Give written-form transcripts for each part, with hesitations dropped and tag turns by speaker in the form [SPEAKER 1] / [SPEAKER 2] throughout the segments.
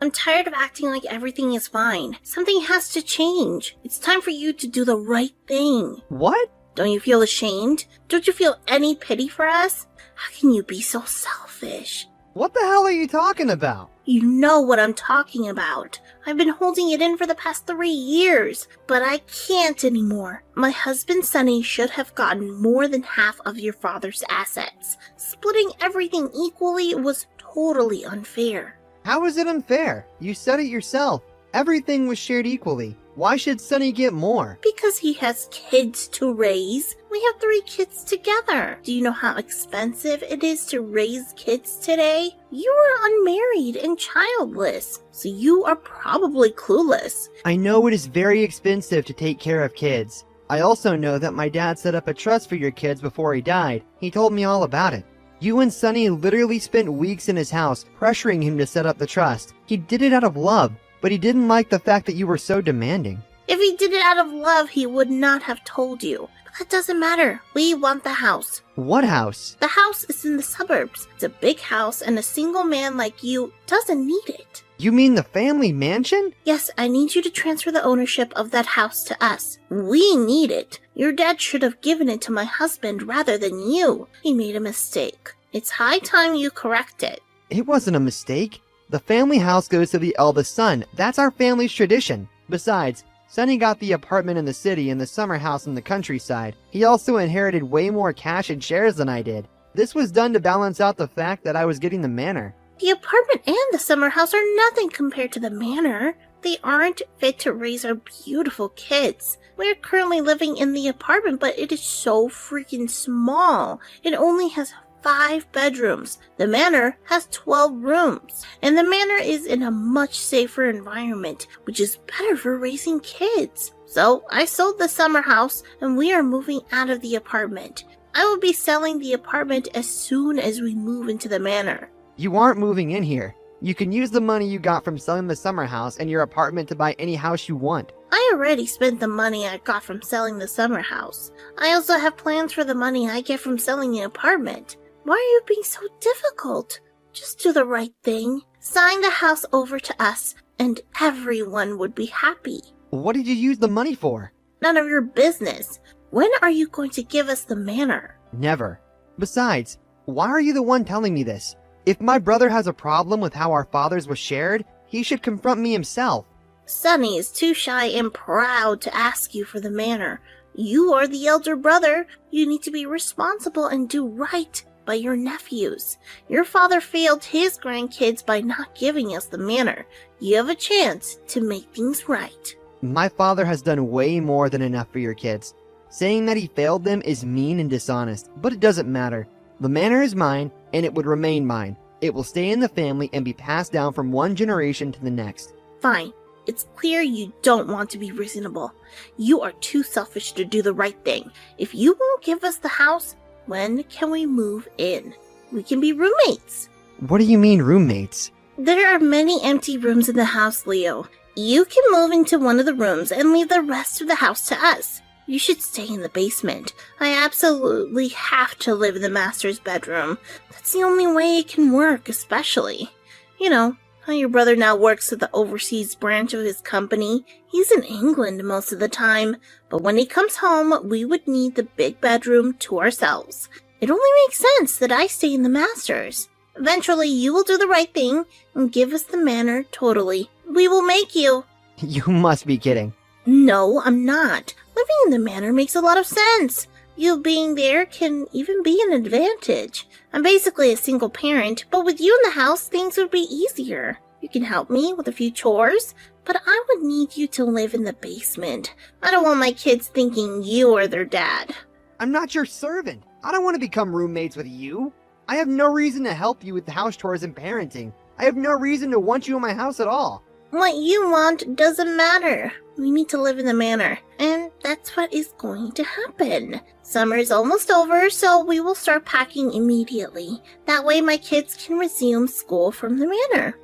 [SPEAKER 1] I'm tired of acting like everything is fine. Something has to change. It's time for you to do the right thing.
[SPEAKER 2] What?
[SPEAKER 1] Don't you feel ashamed? Don't you feel any pity for us? How can you be so selfish?
[SPEAKER 2] What the hell are you talking about?
[SPEAKER 1] You know what I'm talking about. I've been holding it in for the past 3 years, but I can't anymore. My husband Sonny should have gotten more than half of your father's assets. Splitting everything equally was totally unfair.
[SPEAKER 2] How is it unfair? You said it yourself. Everything was shared equally. Why should Sonny get more?
[SPEAKER 1] Because he has kids to raise. We have 3 kids together. Do you know how expensive it is to raise kids today? You are unmarried and childless, so you are probably clueless.
[SPEAKER 2] I know it is very expensive to take care of kids. I also know that my dad set up a trust for your kids before he died. He told me all about it. You and Sonny literally spent weeks in his house pressuring him to set up the trust. He did it out of love, but he didn't like the fact that you were so demanding.
[SPEAKER 1] If he did it out of love, he would not have told you. But that doesn't matter. We want the house.
[SPEAKER 2] What house?
[SPEAKER 1] The house is in the suburbs. It's a big house, and a single man like you doesn't need it.
[SPEAKER 2] You mean the family mansion?
[SPEAKER 1] Yes, I need you to transfer the ownership of that house to us. We need it. Your dad should have given it to my husband rather than you. He made a mistake. It's high time you correct it.
[SPEAKER 2] It wasn't a mistake. The family house goes to the eldest son. That's our family's tradition. Besides, Sonny got the apartment in the city and the summer house in the countryside. He also inherited way more cash and shares than I did. This was done to balance out the fact that I was getting the manor.
[SPEAKER 1] The apartment and the summer house are nothing compared to the manor. They aren't fit to raise our beautiful kids. We're currently living in the apartment, but it is so freaking small. It only has 5 bedrooms. The manor has 12 rooms. And the manor is in a much safer environment, which is better for raising kids. So I sold the summer house and we are moving out of the apartment. I will be selling the apartment as soon as we move into the manor.
[SPEAKER 2] You aren't moving in here. You can use the money you got from selling the summer house and your apartment to buy any house you want.
[SPEAKER 1] I already spent the money I got from selling the summer house. I also have plans for the money I get from selling the apartment. Why are you being so difficult? Just do the right thing. Sign the house over to us, and everyone would be happy.
[SPEAKER 2] What did you use the money for?
[SPEAKER 1] None of your business. When are you going to give us the manor?
[SPEAKER 2] Never. Besides, why are you the one telling me this? If my brother has a problem with how our fathers was shared, he should confront me himself.
[SPEAKER 1] Sonny is too shy and proud to ask you for the manor. You are the elder brother. You need to be responsible and do right by your nephews. Your father failed his grandkids by not giving us the manor. You have a chance to make things right.
[SPEAKER 2] My father has done way more than enough for your kids. Saying that he failed them is mean and dishonest, but it doesn't matter. The manor is mine, and it would remain mine. It will stay in the family and be passed down from one generation to the next.
[SPEAKER 1] Fine. It's clear you don't want to be reasonable. You are too selfish to do the right thing. If you won't give us the house, when can we move in? We can be roommates.
[SPEAKER 2] What do you mean, roommates?
[SPEAKER 1] There are many empty rooms in the house, Leo. You can move into one of the rooms and leave the rest of the house to us. You should stay in the basement. I absolutely have to live in the master's bedroom. That's the only way it can work, especially. You know, how your brother now works at the overseas branch of his company. He's in England most of the time, but when he comes home, we would need the big bedroom to ourselves. It only makes sense that I stay in the master's. Eventually, you will do the right thing and give us the manor totally. We will make you.
[SPEAKER 2] You must be kidding.
[SPEAKER 1] No, I'm not. Living in the manor makes a lot of sense. You being there can even be an advantage. I'm basically a single parent, but with you in the house, things would be easier. You can help me with a few chores, but I would need you to live in the basement. I don't want my kids thinking you are their dad.
[SPEAKER 2] I'm not your servant. I don't want to become roommates with you. I have no reason to help you with the house chores and parenting. I have no reason to want you in my house at all.
[SPEAKER 1] What you want doesn't matter. We need to live in the manor, and that's what is going to happen. Summer is almost over, so we will start packing immediately. That way my kids can resume school from the manor.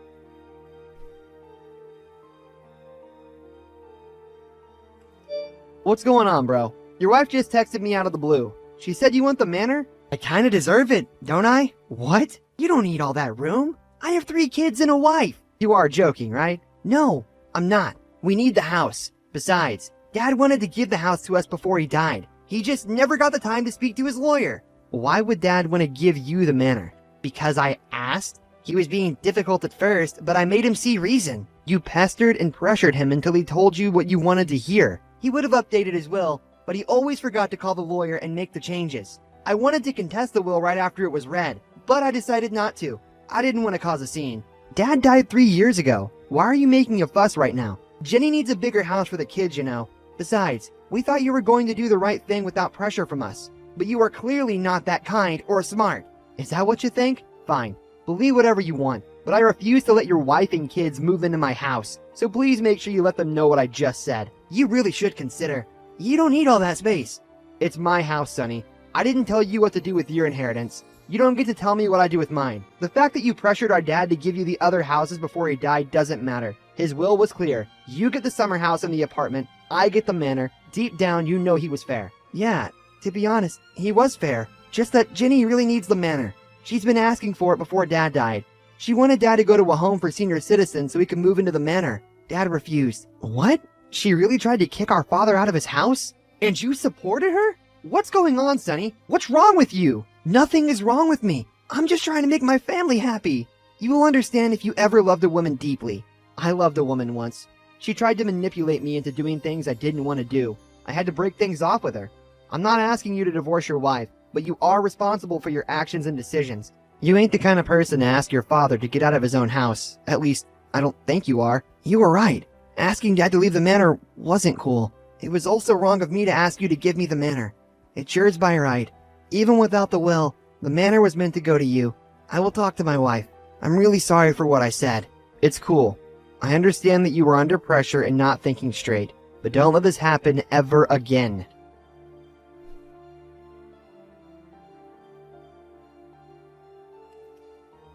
[SPEAKER 2] What's going on, bro? Your wife just texted me out of the blue. She said you want the manor? I kinda deserve it, don't I? What? You don't need all that room. I have 3 kids and a wife. You are joking, right? No, I'm not. We need the house. Besides, Dad wanted to give the house to us before he died. He just never got the time to speak to his lawyer. Why would Dad want to give you the manor? Because I asked? He was being difficult at first, but I made him see reason. You pestered and pressured him until he told you what you wanted to hear. He would have updated his will, but he always forgot to call the lawyer and make the changes. I wanted to contest the will right after it was read, but I decided not to. I didn't want to cause a scene. Dad died 3 years ago. Why are you making a fuss right now? Jenny needs a bigger house for the kids, you know. Besides, we thought you were going to do the right thing without pressure from us. But you are clearly not that kind or smart. Is that what you think? Fine. Believe whatever you want. But I refuse to let your wife and kids move into my house. So please make sure you let them know what I just said. You really should consider. You don't need all that space. It's my house, Sonny. I didn't tell you what to do with your inheritance. You don't get to tell me what I do with mine. The fact that you pressured our dad to give you the other houses before he died doesn't matter. His will was clear. You get the summer house and the apartment. I get the manor. Deep down, you know he was fair. Yeah, to be honest, he was fair. Just that Jenny really needs the manor. She's been asking for it before Dad died. She wanted Dad to go to a home for senior citizens so he could move into the manor. Dad refused. What? She really tried to kick our father out of his house? And you supported her? What's going on, Sonny? What's wrong with you? Nothing is wrong with me. I'm just trying to make my family happy. You will understand if you ever loved a woman deeply. I loved a woman once. She tried to manipulate me into doing things I didn't want to do. I had to break things off with her. I'm not asking you to divorce your wife, but you are responsible for your actions and decisions. You ain't the kind of person to ask your father to get out of his own house. At least, I don't think you are. You were right. Asking Dad to leave the manor wasn't cool. It was also wrong of me to ask you to give me the manor. It's yours by right. Even without the will, the manor was meant to go to you. I will talk to my wife. I'm really sorry for what I said. It's cool. I understand that you were under pressure and not thinking straight, but don't let this happen ever again.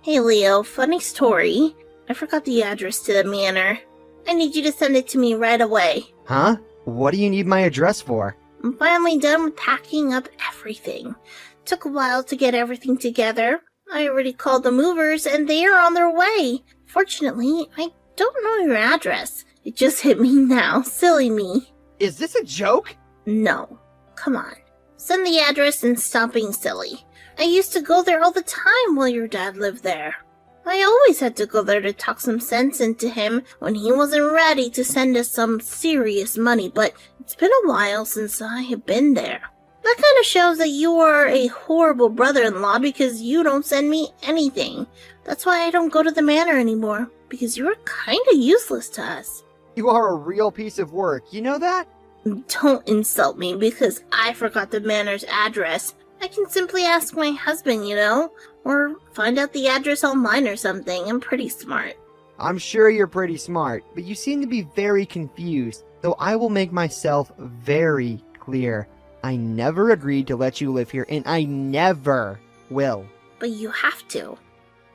[SPEAKER 1] Hey Leo, funny story. I forgot the address to the manor. I need you to send it to me right away.
[SPEAKER 2] Huh? What do you need my address for?
[SPEAKER 1] I'm finally done with packing up everything. Took a while to get everything together. I already called the movers and they are on their way. Fortunately, I don't know your address. It just hit me now. Silly me.
[SPEAKER 2] Is this a joke?
[SPEAKER 1] No. Come on. Send the address and stop being silly. I used to go there all the time while your dad lived there. I always had to go there to talk some sense into him when he wasn't ready to send us some serious money, but it's been a while since I have been there. That kind of shows that you are a horrible brother-in-law because you don't send me anything. That's why I don't go to the manor anymore, because you're kind of useless to us.
[SPEAKER 2] You are a real piece of work, you know that?
[SPEAKER 1] Don't insult me because I forgot the manor's address. I can simply ask my husband, you know? Or find out the address online or something. I'm pretty smart.
[SPEAKER 2] I'm sure you're pretty smart, but you seem to be very confused, though I will make myself very clear. I never agreed to let you live here, and I never will.
[SPEAKER 1] But you have to.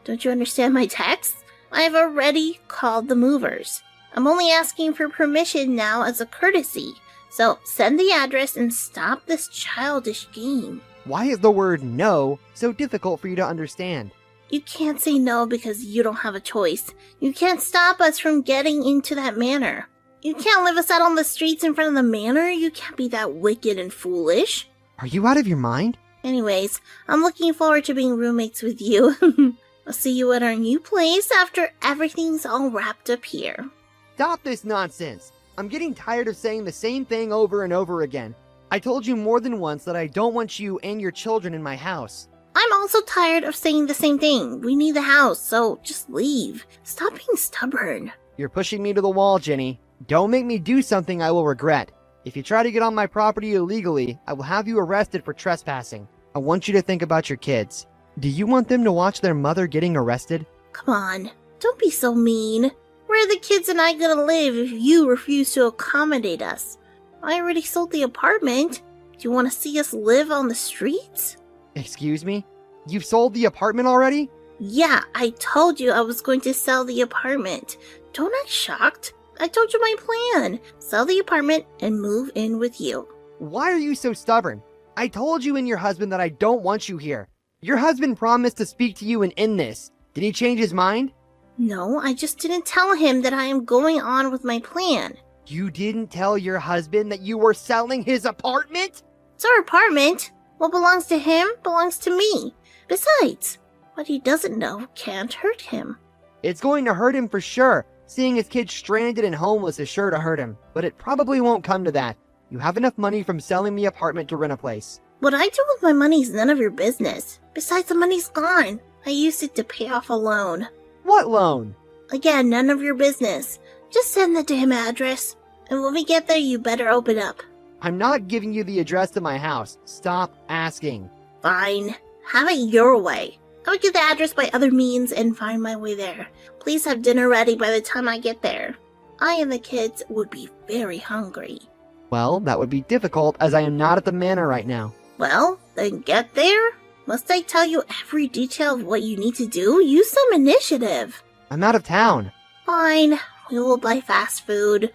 [SPEAKER 1] Don't you understand my text? I've already called the movers. I'm only asking for permission now as a courtesy. So send the address and stop this childish game.
[SPEAKER 2] Why is the word no so difficult for you to understand?
[SPEAKER 1] You can't say no because you don't have a choice. You can't stop us from getting into that manor. You can't live us out on the streets in front of the manor. You can't be that wicked and foolish.
[SPEAKER 2] Are you out of your mind?
[SPEAKER 1] Anyways, I'm looking forward to being roommates with you. I'll see you at our new place after everything's all wrapped up here.
[SPEAKER 2] Stop this nonsense. I'm getting tired of saying the same thing over and over again. I told you more than once that I don't want you and your children in my house.
[SPEAKER 1] I'm also tired of saying the same thing. We need the house, so just leave. Stop being stubborn.
[SPEAKER 2] You're pushing me to the wall, Jenny. Don't make me do something I will regret. If you try to get on my property illegally, I will have you arrested for trespassing. I want you to think about your kids. Do you want them to watch their mother getting arrested?
[SPEAKER 1] Come on, don't be so mean. Where are the kids and I gonna live if you refuse to accommodate us? I already sold the apartment. Do you want to see us live on the streets?
[SPEAKER 2] Excuse me? You've sold the apartment already?
[SPEAKER 1] Yeah, I told you I was going to sell the apartment. Don't act shocked. I told you my plan. Sell the apartment and move in with you.
[SPEAKER 2] Why are you so stubborn? I told you and your husband that I don't want you here. Your husband promised to speak to you and end this. Did he change his mind?
[SPEAKER 1] No, I just didn't tell him that I am going on with my plan.
[SPEAKER 2] You didn't tell your husband that you were selling his apartment?
[SPEAKER 1] It's our apartment. What belongs to him belongs to me. Besides, what he doesn't know can't hurt him.
[SPEAKER 2] It's going to hurt him for sure. Seeing his kid stranded and homeless is sure to hurt him, but it probably won't come to that. You have enough money from selling the apartment to rent a place.
[SPEAKER 1] What I do with my money is none of your business. Besides, the money's gone. I used it to pay off a loan.
[SPEAKER 2] What loan?
[SPEAKER 1] Again, none of your business. Just send the damn address. And when we get there, you better open up.
[SPEAKER 2] I'm not giving you the address to my house. Stop asking.
[SPEAKER 1] Fine. Have it your way. I would get the address by other means and find my way there. Please have dinner ready by the time I get there. I and the kids would be very hungry.
[SPEAKER 2] Well, that would be difficult as I am not at the manor right now.
[SPEAKER 1] Well, then get there. Must I tell you every detail of what you need to do? Use some initiative.
[SPEAKER 2] I'm out of town.
[SPEAKER 1] Fine. We will buy fast food.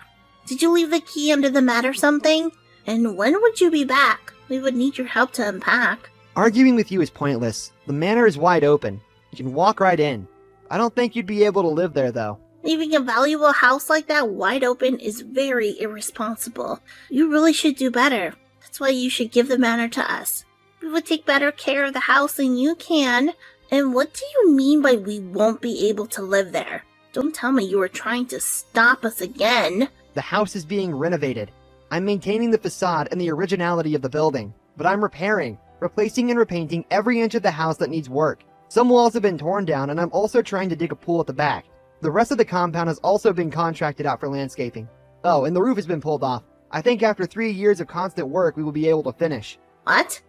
[SPEAKER 1] Did you leave the key under the mat or something? And when would you be back? We would need your help to unpack.
[SPEAKER 2] Arguing with you is pointless. The manor is wide open. You can walk right in. I don't think you'd be able to live there, though.
[SPEAKER 1] Leaving a valuable house like that wide open is very irresponsible. You really should do better. That's why you should give the manor to us. We would take better care of the house than you can. And what do you mean by we won't be able to live there? Don't tell me you are trying to stop us again.
[SPEAKER 2] The house is being renovated. I'm maintaining the facade and the originality of the building, but I'm repairing, replacing and repainting every inch of the house that needs work. Some walls have been torn down, and I'm also trying to dig a pool at the back. The rest of the compound has also been contracted out for landscaping. Oh, and the roof has been pulled off. I think after 3 years of constant work, we will be able to finish.
[SPEAKER 1] What?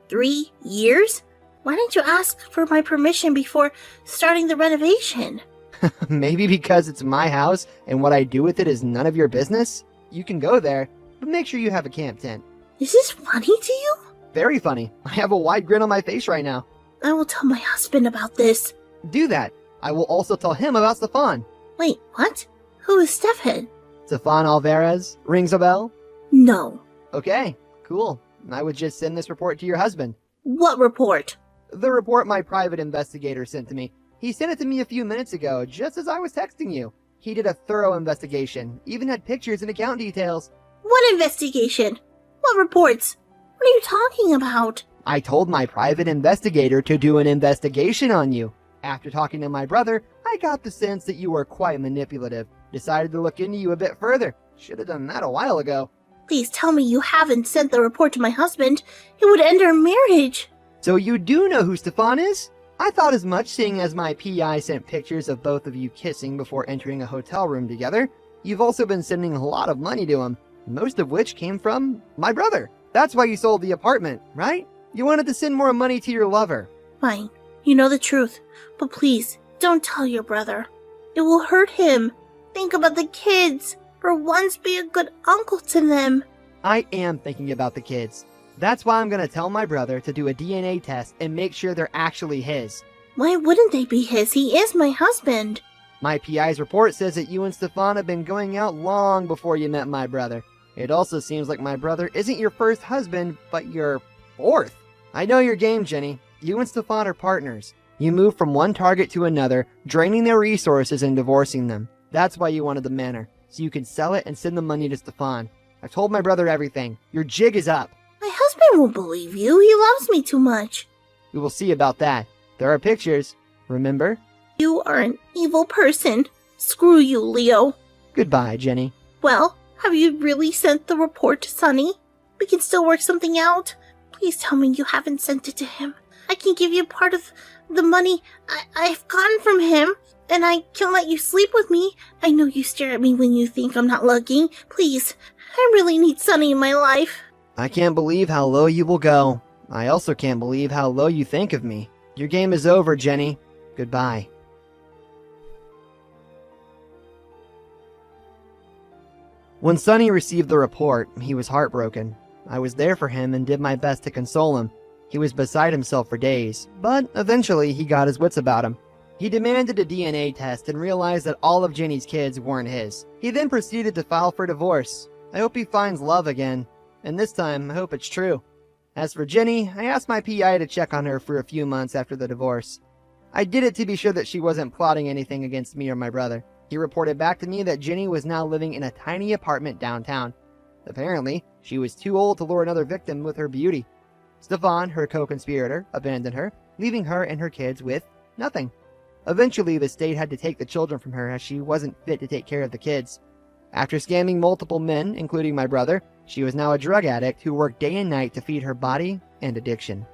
[SPEAKER 1] 3 years? Why didn't you ask for my permission before starting the renovation?
[SPEAKER 2] Maybe because it's my house and what I do with it is none of your business? You can go there, but make sure you have a camp tent.
[SPEAKER 1] Is this funny to you?
[SPEAKER 2] Very funny. I have a wide grin on my face right now.
[SPEAKER 1] I will tell my husband about this.
[SPEAKER 2] Do that. I will also tell him about Stefan.
[SPEAKER 1] Wait, what? Who is Stefan?
[SPEAKER 2] Stefan Alvarez? Rings a bell?
[SPEAKER 1] No.
[SPEAKER 2] Okay, cool. I would just send this report to your husband.
[SPEAKER 1] What report?
[SPEAKER 2] The report my private investigator sent to me. He sent it to me a few minutes ago, just as I was texting you. He did a thorough investigation, even had pictures and account details.
[SPEAKER 1] What investigation? What reports? What are you talking about?
[SPEAKER 2] I told my private investigator to do an investigation on you. After talking to my brother, I got the sense that you were quite manipulative. Decided to look into you a bit further. Should have done that a while ago.
[SPEAKER 1] Please tell me you haven't sent the report to my husband. It would end our marriage.
[SPEAKER 2] So you do know who Stefan is? I thought as much, seeing as my PI sent pictures of both of you kissing before entering a hotel room together. You've also been sending a lot of money to him, most of which came from my brother. That's why you sold the apartment, right? You wanted to send more money to your lover.
[SPEAKER 1] Fine. You know the truth. But please, don't tell your brother. It will hurt him. Think about the kids. For once, be a good uncle to them.
[SPEAKER 2] I am thinking about the kids. That's why I'm going to tell my brother to do a DNA test and make sure they're actually his.
[SPEAKER 1] Why wouldn't they be his? He is my husband.
[SPEAKER 2] My PI's report says that you and Stefan have been going out long before you met my brother. It also seems like my brother isn't your first husband, but your fourth. I know your game, Jenny. You and Stefan are partners. You move from one target to another, draining their resources and divorcing them. That's why you wanted the manor, so you could sell it and send the money to Stefan. I've told my brother everything. Your jig is up.
[SPEAKER 1] My husband won't believe you. He loves me too much.
[SPEAKER 2] We will see about that. There are pictures, remember?
[SPEAKER 1] You are an evil person. Screw you, Leo.
[SPEAKER 2] Goodbye, Jenny.
[SPEAKER 1] Well, have you really sent the report to Sonny? We can still work something out. Please tell me you haven't sent it to him. I can give you part of the money I've gotten from him, and I can let you sleep with me. I know you stare at me when you think I'm not looking. Please, I really need Sonny in my life.
[SPEAKER 2] I can't believe how low you will go. I also can't believe how low you think of me. Your game is over, Jenny. Goodbye. When Sonny received the report, he was heartbroken. I was there for him and did my best to console him. He was beside himself for days, but eventually he got his wits about him. He demanded a DNA test and realized that all of Jenny's kids weren't his. He then proceeded to file for divorce. I hope he finds love again, and this time I hope it's true. As for Jenny, I asked my PI to check on her for a few months after the divorce. I did it to be sure that she wasn't plotting anything against me or my brother. He reported back to me that Ginny was now living in a tiny apartment downtown. Apparently, she was too old to lure another victim with her beauty. Stefan, her co-conspirator, abandoned her, leaving her and her kids with nothing. Eventually, the state had to take the children from her as she wasn't fit to take care of the kids. After scamming multiple men, including my brother, she was now a drug addict who worked day and night to feed her body and addiction.